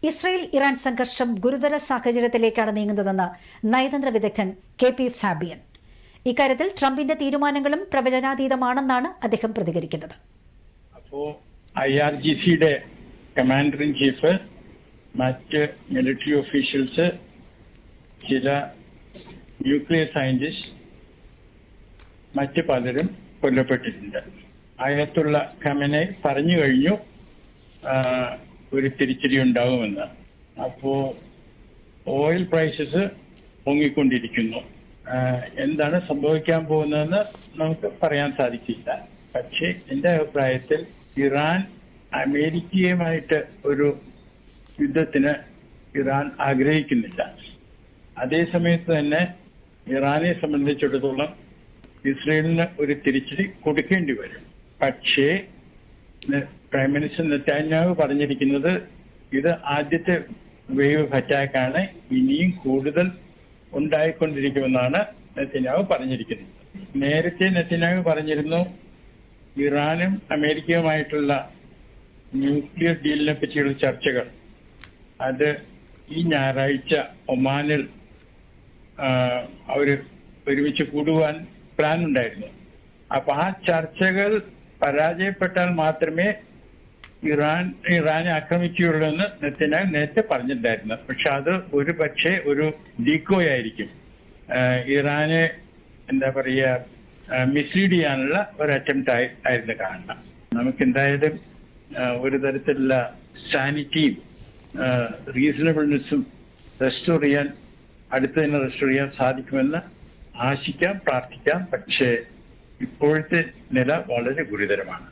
Israel Iran സംഘർഷം ഗുരുതര സാഹചര്യത്തിലേക്കാണ് നീങ്ങുന്നതെന്ന് നയതന്ത്ര വിദഗ്ധൻ KP ഫാബിയൻ. ഇക്കാര്യത്തിൽ ട്രംപിന്റെ തീരുമാനങ്ങളും പ്രവചനാതീതമാണെന്നാണ് അദ്ദേഹം പ്രതികരിക്കുന്നത്. അപ്പോൾ IRGCയുടെ കമാൻഡർ ഇൻ ചീഫ്, മറ്റ് മിലിറ്ററി ഒഫീഷ്യൽസ്, ചില ന്യൂക്ലിയർ സയന്റിസ്റ്റ്, മറ്റ് പലരും കൊല്ലപ്പെട്ടിട്ടുണ്ട്. അയത്തുള്ള ഖമനൈ പറഞ്ഞു കഴിഞ്ഞു ഒരു തിരിച്ചടി ഉണ്ടാകുമെന്ന്. അപ്പോ ഓയിൽ പ്രൈസസ് പൊങ്ങിക്കൊണ്ടിരിക്കുന്നു. എന്താണ് സംഭവിക്കാൻ പോകുന്നതെന്ന് നമുക്ക് പറയാൻ സാധിക്കില്ല. പക്ഷേ എന്റെ അഭിപ്രായത്തിൽ ഇറാൻ അമേരിക്കയുമായിട്ട് ഒരു യുദ്ധത്തിന് ഇറാൻ ആഗ്രഹിക്കുന്നില്ല. അതേസമയത്ത് തന്നെ ഇറാനെ സംബന്ധിച്ചിടത്തോളം ഇസ്രയേലിന് ഒരു തിരിച്ചടി കൊടുക്കേണ്ടി വരും. പക്ഷേ പ്രൈം മിനിസ്റ്റർ നെതന്യാഹു പറഞ്ഞിരിക്കുന്നത് ഇത് ആദ്യത്തെ വേവ് അറ്റാക്കാണ്, ഇനിയും കൂടുതൽ ഉണ്ടായിക്കൊണ്ടിരിക്കുമെന്നാണ് നെതന്യാഹു പറഞ്ഞിരിക്കുന്നത്. നേരത്തെ നെതന്യാഹു പറഞ്ഞിരുന്നു ഇറാനും അമേരിക്കയുമായിട്ടുള്ള ന്യൂക്ലിയർ ഡീലിനെ പറ്റിയുള്ള ചർച്ചകൾ അത് ഈ ഞായറാഴ്ച ഒമാനിൽ അവര് ഒരുമിച്ച് കൂടുവാൻ പ്ലാൻ ഉണ്ടായിരുന്നു. അപ്പൊ ആ ചർച്ചകൾ പരാജയപ്പെട്ടാൽ മാത്രമേ ഇറാനെ ആക്രമിക്കുകയുള്ളൂ എന്ന് നെതന്യാഹു നേരത്തെ പറഞ്ഞിട്ടുണ്ടായിരുന്നു. പക്ഷെ അത് ഒരു പക്ഷേ ഒരു ഡീക്കോയ് ആയിരിക്കും, ഇറാനെ എന്താ പറയുക മിസ്ലീഡ് ചെയ്യാനുള്ള ഒരു അറ്റംപ്റ്റ് ആയിരുന്നു കാണണം. നമുക്ക് എന്തായാലും ഒരു തരത്തിലുള്ള സാനിറ്റിയും റീസണബിൾനെസ്സും റെസ്റ്റോർ ചെയ്യാൻ അടുത്ത് തന്നെ റെസ്റ്റോർ ചെയ്യാൻ സാധിക്കുമെന്ന് ആശിക്കാം, പ്രാർത്ഥിക്കാം. പക്ഷേ ഇപ്പോഴത്തെ നില വളരെ ഗുരുതരമാണ്.